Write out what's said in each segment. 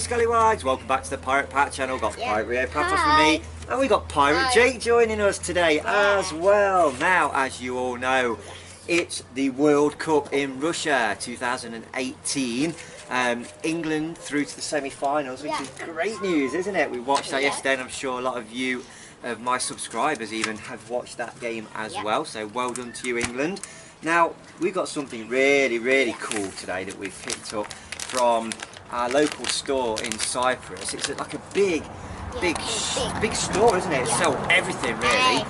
Scallywags, welcome back to the Pirate Pat channel. Got Pirate Rio PAFOS with me, and we got Pirate Jake joining us today as well. Now, as you all know, it's the World Cup in Russia 2018. England through to the semi-finals, which is great news, isn't it? We watched that yesterday, and I'm sure a lot of you, of my subscribers even, have watched that game as well. So well done to you, England. Now, we've got something really cool today that we've picked up from our local store in Cyprus. It's like a big store, isn't it? It sells everything really.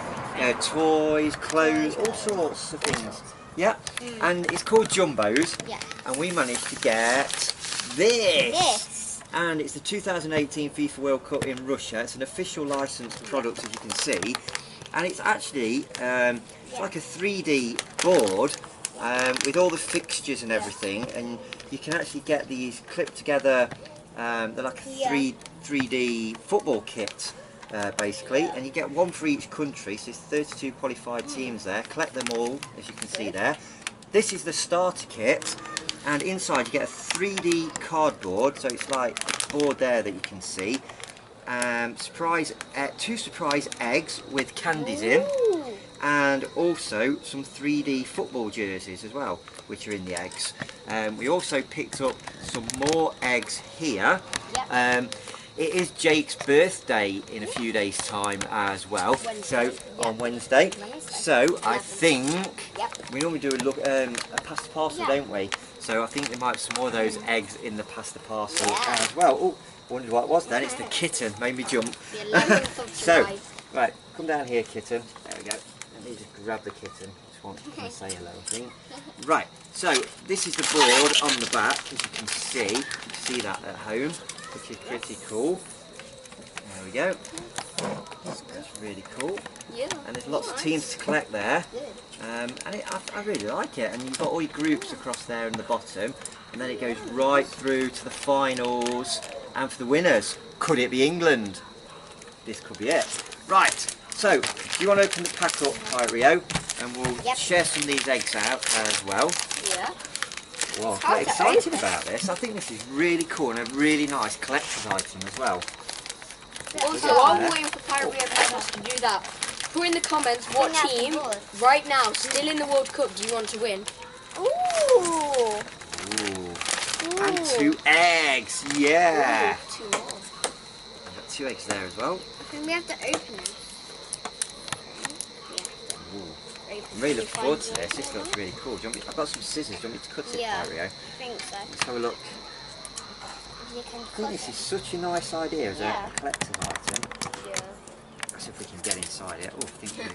Toys, clothes, all sorts of things. Yeah, and it's called Jumbos. And we managed to get this. And it's the 2018 FIFA World Cup in Russia. It's an official licensed product, as you can see. And it's actually it's like a 3D board with all the fixtures and everything, and you can actually get these clipped together. They're like a 3D football kit basically, and you get one for each country, so there's 32 qualified teams there. Collect them all, as you can see there. This is the starter kit, and inside you get a 3D cardboard, so it's like a board there that you can see. Two surprise eggs with candies in, and also some 3D football jerseys as well, which are in the eggs. We also picked up some more eggs here. It is Jake's birthday in a few days' time as well, on Wednesday. So I think we normally do a pasta parcel, don't we? So I think there might be some more of those eggs in the pasta parcel as well. Oh, wondered what it was then. It's the kitten, made me jump. So, right, come down here, kitten. There we go. Let me just grab the kitten. Just want to say hello, I think. Right, so this is the board on the back, as you can see. You can see that at home, which is pretty cool. There we go. That's really cool. And there's lots of teams to collect there. And I really like it. And you've got all your groups across there in the bottom. And then it goes right through to the finals. And for the winners, could it be England? This could be it. Right, so do you want to open the pack up, Pirate Rio? And we'll share some of these eggs out as well. Well, I'm quite excited about this. I think this is really cool and a really nice collector's item as well. Also, while we're waiting for Pirate Rio PAFOS to do that, put in the comments what team, right now, still in the World Cup, do you want to win? Ooh! And 2 eggs, yeah! Ooh, 2 more. I've got 2 eggs there as well. I think we have to open them. I'm really looking forward to this. This looks really cool. I've got some scissors. Do you want me to cut it, Mario? I think so. Let's have a look. You can I think this is such a nice idea as a collector's item. Let's see if we can get inside it. Oh, I think we're in.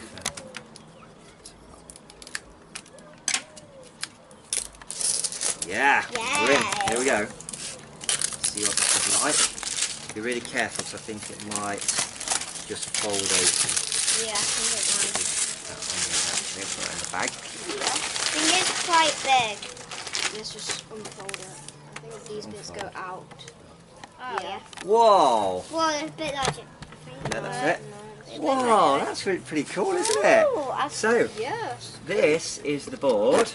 Here we go. Let's see what this is like. Be really careful, because I think it might just fold open. Yeah, I think it might. Put it in the bag. I think it's quite big. Let's just unfold it. I think these bits go out. Oh, Whoa! Well, it's a bit like it. Yeah, that's it. Whoa, that's pretty cool, isn't it? So, this is the board.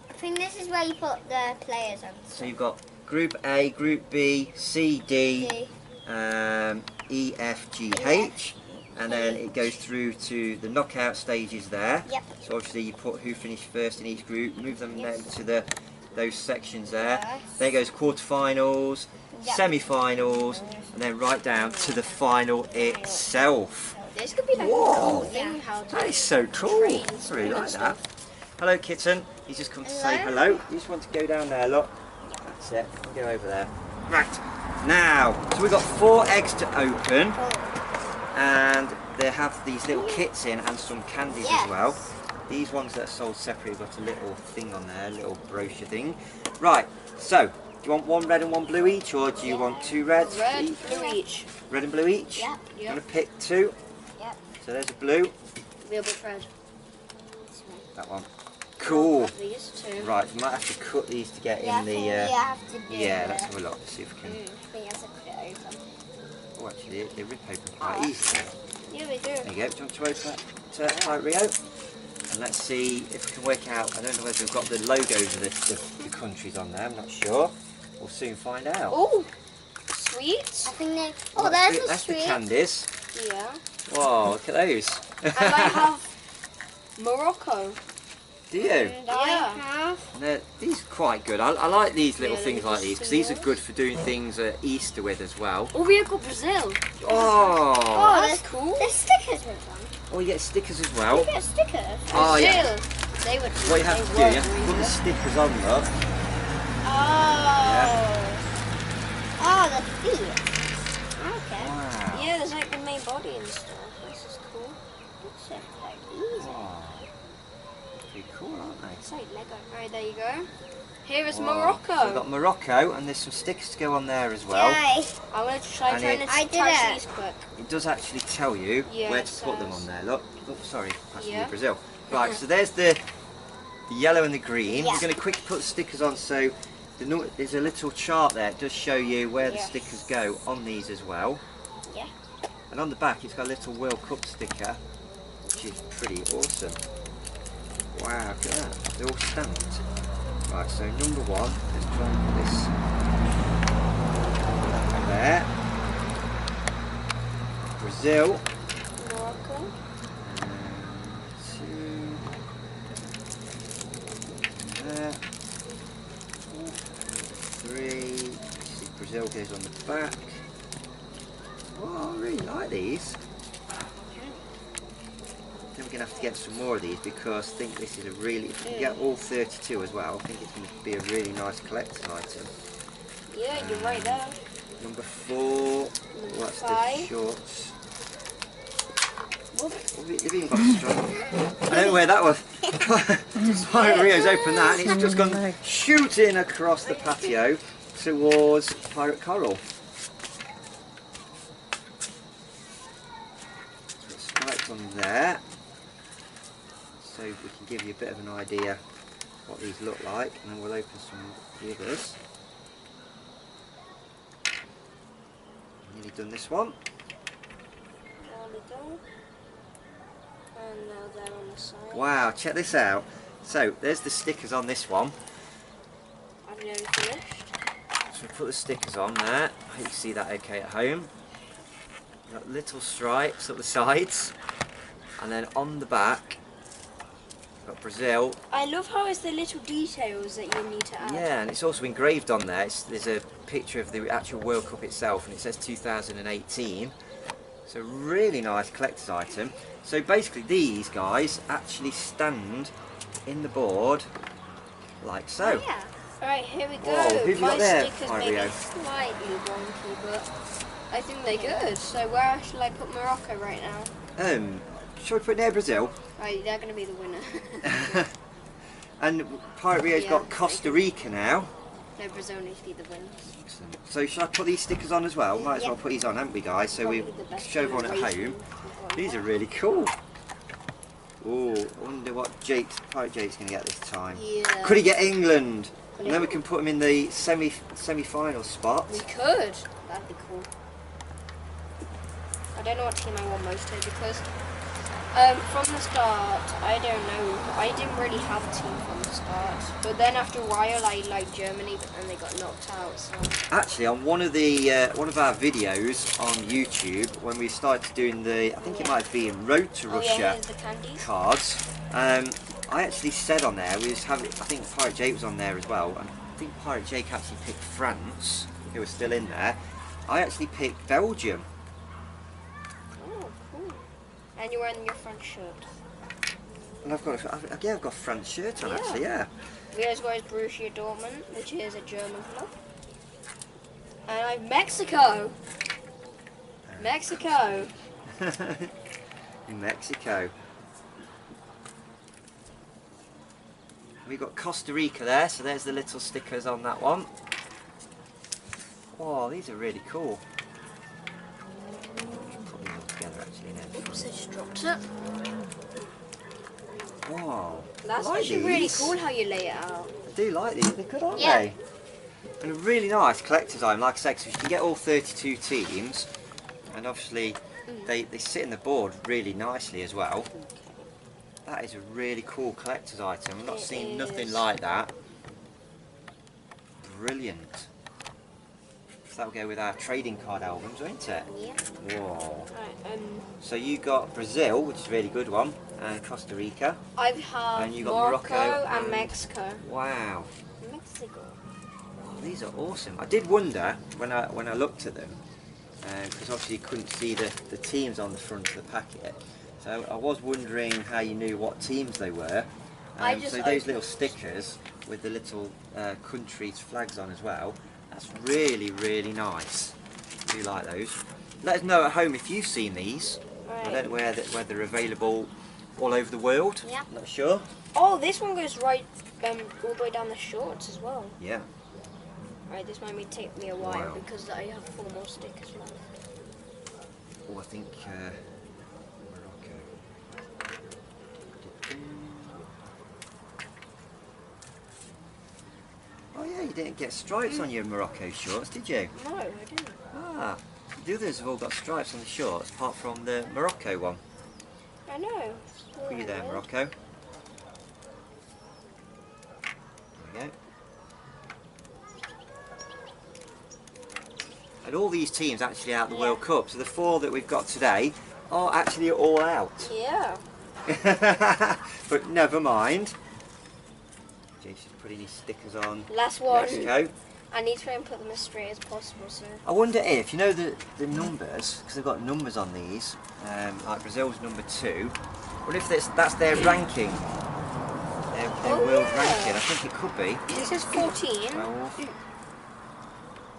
I think this is where you put the players on. So you've got Group A, Group B, C, D, E, F, G, H. And then it goes through to the knockout stages there. So obviously you put who finished first in each group, move them then to those sections there. Then it goes quarterfinals, semi-finals, and then right down to the final itself. This could be like a cool thing. That is so cool. I really like that. Hello, kitten. He's just come to say hello. You just want to go down there, look. That's it. Go over there. Right. Now, so we've got 4 eggs to open. And they have these little kits in and some candies as well. These ones that are sold separately have got a little thing on there, a little brochure thing. Right, so do you want 1 red and 1 blue each, or do you want 2 reds each? Blue each. Red and blue each? Yeah. You want to pick 2? So there's a blue. Real big red. That one. Cool. These 2. Right, we might have to cut these to get in the... let's have a look, see if we can... I think I have to put it open. Oh, actually, they rip open quite easily. Yeah, we do. There you go. Do you want to open that, Pirate Rio? And let's see if we can work out. I don't know whether we've got the logos of the countries on there. I'm not sure. We'll soon find out. Oh, sweets. I think they. Oh, there's a That's the sweet. candies. Yeah. Whoa, look at those. And I have Morocco. Do you? And I Yeah. have. These are quite good. I like these little Yeah, things let me like just these because see these are yours. good for doing things at Easter with as well. Oh, we have got Brazil. Oh, Oh, That's there's cool. There's stickers with them. oh, you get stickers as You well. get stickers. Oh, Brazil. yeah. They would. What you have to do, you have to put the stickers on, look. Oh. Oh, the feet. Okay. Wow. Yeah, there's like the main body and stuff. This is cool. It's so quite easy. Oh. Pretty cool, aren't they? It's like Lego. Right, there you go. Here is Wow. Morocco. So we've got Morocco, and there's some stickers to go on there as well. Yay. I'm going to try And trying to I did touch it. these quick. It does actually tell you Yeah, where it to put them says. on there. Look, sorry, that's Yeah. Brazil. Right, so there's the yellow and the green. Yeah. We're going to quickly put the stickers on. So there's a little chart there. It does show you where the Yes. stickers go on these as well. Yeah. And on the back, it's got a little World Cup sticker, which is pretty awesome. Wow, look at that. They're all stamped. Right, so number one, let's try and put this there. Brazil. Morocco. Two. There. Three. See, Brazil goes on the back. Oh, I really like these. I think we're going to have to get some more of these because I think this is a really, if we can get all 32 as well, I think it's going to be a really nice collector's item. Yeah, you're right there. Number 4, Number what's the 5. shorts? Oh, they've even got strong. I don't know where that was. Pirate Rio's opened that and it's just gone shooting across the patio towards Pirate Coral. Got stripes on there, so we can give you a bit of an idea what these look like, and then we'll open some of the others. Nearly done this one. There we go. And now they're on the side. Wow, check this out. So there's the stickers on this one. I've nearly finished. So we put the stickers on there. I hope you see that okay at home. Got little stripes up the sides, and then on the back got Brazil. I love how it's the little details that you need to add. Yeah, and it's also engraved on there. There's a picture of the actual World Cup itself, and it says 2018. So really nice collector's item. So basically these guys actually stand in the board like so. Oh, yeah. Alright, here we go. Whoa, who've you My got there, stickers Pirate may be Rio? slightly wonky, but I think they're good. So where shall I put Morocco right now? Shall we put near Brazil? Right, they're going to be the winner. And Pirate Rio's Yeah, got Costa Rica now. No, Brazil needs to be the winners. Excellent. So shall I put these stickers on as well? Might as well put these on, haven't we guys? So we Probably the best show everyone at generation home. we've got. These are really cool. Oh, I wonder what Pirate Jake's going to get this time. Yeah. Could he get England? And then we can put him in the semi-final spot. We could. That'd be cool. I don't know what team I want most to because from the start, I don't know. I didn't really have a team from the start. But then after a while, I liked Germany, and they got knocked out. So Actually, on one of our videos on YouTube, when we started doing the, I think it might have been Road to oh Russia yeah, here's the candies. cards. I actually said on there, we was having, I think Pirate Jake was on there as well, and I think Pirate Jake actually picked France, who was still in there. I actually picked Belgium. Oh, cool. And you're wearing your front shirt. And I've got a France shirt on Yeah. actually, yeah. We also got Borussia Dortmund, which is a German club. And I'm Mexico. Mexico. In Mexico. We've got Costa Rica there, so there's the little stickers on that one. Oh, these are really cool. Put them all together actually now. Oops, I just dropped it. Wow. That's I like actually really these. cool how you lay it out. I do like these, they're good, aren't Yeah. they? And a really nice collector's item, like I said, 'cause you can get all 32 teams, and obviously they sit in the board really nicely as well. That is a really cool collector's item. I've not It seen nothing is. like that. Brilliant. that'll go with our trading card albums, won't it? Yeah. Whoa. Right, So you got Brazil, which is a really good one, and Costa Rica. I have And you got Morocco Morocco and and- Mexico. Wow. Mexico. Oh, these are awesome. I did wonder when I looked at them, because obviously you couldn't see the teams on the front of the packet. So I was wondering how you knew what teams they were. I just So those little stickers with the little countries' flags on as well. That's really, really nice. I do like those. Let us know at home if you've seen these. Right. I don't know whether they're available all over the world. Yeah. Not sure. Oh, this one goes right all the way down the shorts as well. Yeah. Right, this might take me a while Wow. because I have 4 more stickers left. Oh, I think Morocco. Oh yeah, you didn't get stripes on your Morocco shorts, did you? No, I didn't. Ah, the others have all got stripes on the shorts, apart from the Morocco one. I know. Put you there, Morocco. There we go. And all these teams actually out the Yeah. World Cup, so the 4 that we've got today are actually all out. Yeah. But never mind. Jason's putting his stickers on. Last one. Mexico. I need to try and put them as straight as possible, so. I wonder if, you know the numbers, because they've got numbers on these, like Brazil's number 2, what if that's their ranking? Their Oh, world yeah. ranking, I think it could be. This is 14. 12.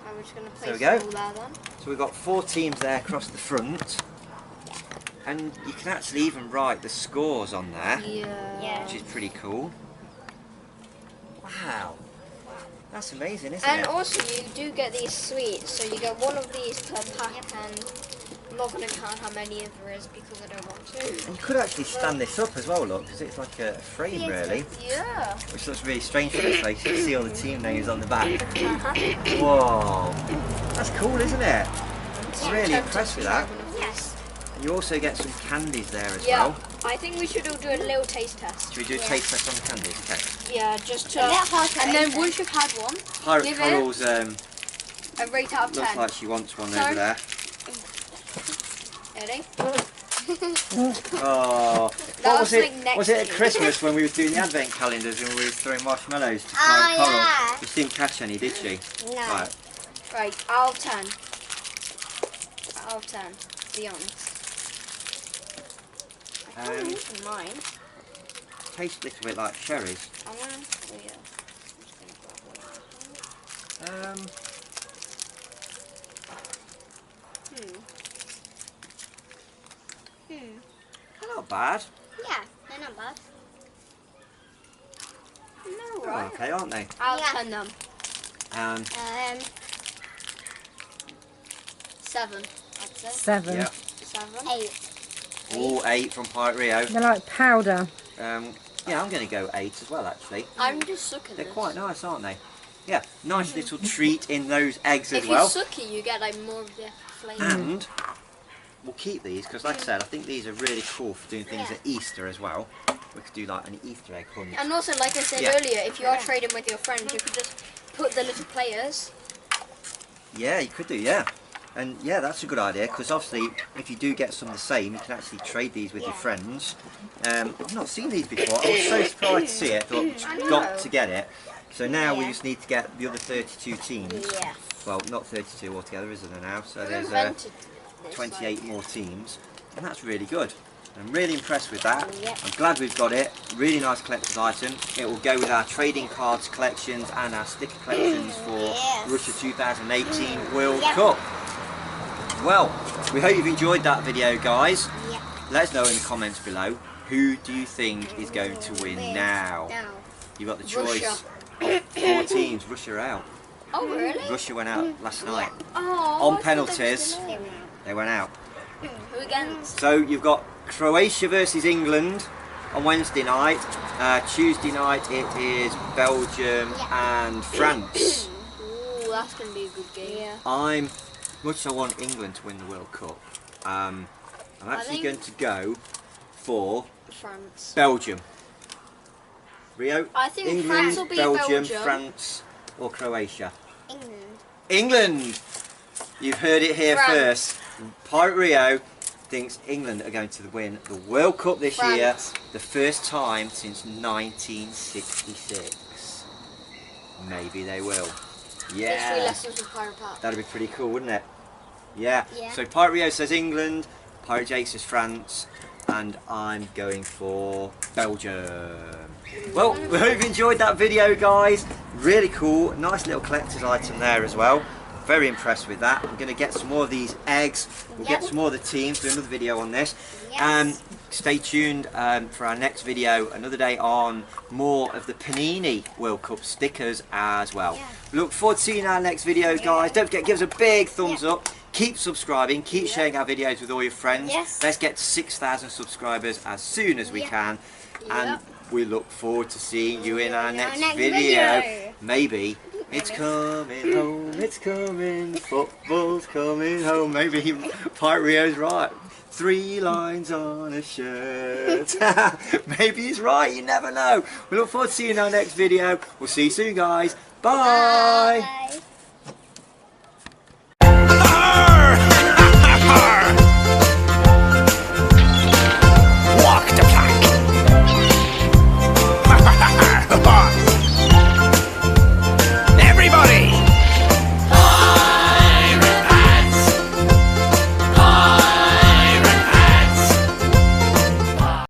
I'm just going to There we place go. them all there then. So we've got 4 teams there across the front. And you can actually even write the scores on there, Yeah. which is pretty cool. Wow. That's amazing, isn't And it? also you do get these sweets, so you get one of these per pack, and I'm not going to count how many there is because I don't want to. And you could actually stand this up as well, look, because it's like a frame really, Yeah. which looks really strange for the face. You can see all the team names on the back. Uh-huh. Whoa, that's cool, isn't it? I'm really impressed with that. Yes. And you also get some candies there as Yeah. well. I think we should all do a little taste test. Should we do a taste test on the candies? Okay. Yeah, just to. A bit hard to And then open. once you've had one, Pirate Give it Coral's a rate out of looks 10. like she wants one Sorry? over there. Ready? Oh, That what was was it? like next Was it at year. Christmas when we were doing the advent calendars and we were throwing marshmallows to Oh, Pirate Coral? yeah. She didn't catch any, did she? No. Right. Right, out of 10. Out of 10. Be honest. I can't open mine. Tastes a little bit like cherries. I'm gonna. Oh yeah. I'm just gonna grab one. They're not bad. Yeah, they're not bad. No, They're right? okay, aren't they? Out of Yeah. 10 them. 7. I'd say. 7. Yeah. 7. 8. All 8 from Pirate Rio. They're like powder. Yeah, I'm going to go 8 as well, actually. I'm just sucking They're this. quite nice, aren't they? Yeah, nice little treat in those eggs as If well. you suck it, you get like more of the flavour. And we'll keep these because, like I said, I think these are really cool for doing things Yeah. at Easter as well. We could do like an Easter egg hunt. And also, like I said Yeah. earlier, if you are trading with your friends, you could just put the little players. Yeah, you could do, yeah. And yeah, that's a good idea because obviously if you do get some the same, you can actually trade these with your Yeah. friends. I've not seen these before. I was so surprised to see it. Thought, I know. got to get it. So now we Yeah. just need to get the other 32 teams. Yeah. Well, not 32 altogether, is there now? So Who there's invented this, 28 like- more teams, and that's really good. I'm really impressed with that. Yep. I'm glad we've got it. Really nice collector's item. It will go with our trading cards collections and our sticker collections for Yes. Russia 2018 World Yep. Cup. Well, we hope you've enjoyed that video, guys. Yeah. Let us know in the comments below. Who do you think is going to win now? You've got the choice Russia. of 4 teams. Russia are out. Oh, really? Russia went out last night. Oh, On I thought they were penalties. still in. They went out. Who against? So you've got Croatia versus England on Wednesday night. Tuesday night it is Belgium and France. Ooh, that's going to be a good game. Yeah. I'm, much as I want England to win the World Cup, I'm actually think- going to go for France. Belgium. Rio? I think England, France will beat Belgium, Belgium. France or Croatia? England. England! You've heard it here France. first. Pirate Rio thinks England are going to win the World Cup this year, France. the first time since 1966. Maybe they will. History Yeah, lessons with Pirate Pat. that'd be pretty cool, wouldn't it? Yeah. Yeah. So Pirate Rio says England, Pirate Jake says France, and I'm going for Belgium. Well, we hope you enjoyed that video, guys. Really cool, nice little collector's item there as well. Very impressed with that. I'm going to get some more of these eggs. We'll get Yep. some more of the teams, do another video on this. Yes. Stay tuned for our next video, another day on more of the Panini World Cup stickers as well. Yeah. Look forward to seeing our next video, guys. Don't forget, give us a big thumbs up. Keep subscribing, keep sharing our videos with all your friends. Yes. Let's get to 6,000 subscribers as soon as we can. And we look forward to seeing you in our next video. Maybe it's coming home, it's coming, football's coming home. Maybe Pirate Rio's right. 3 lines on a shirt. Maybe he's right, you never know. We look forward to seeing you in our next video. We'll see you soon, guys. Bye. Bye.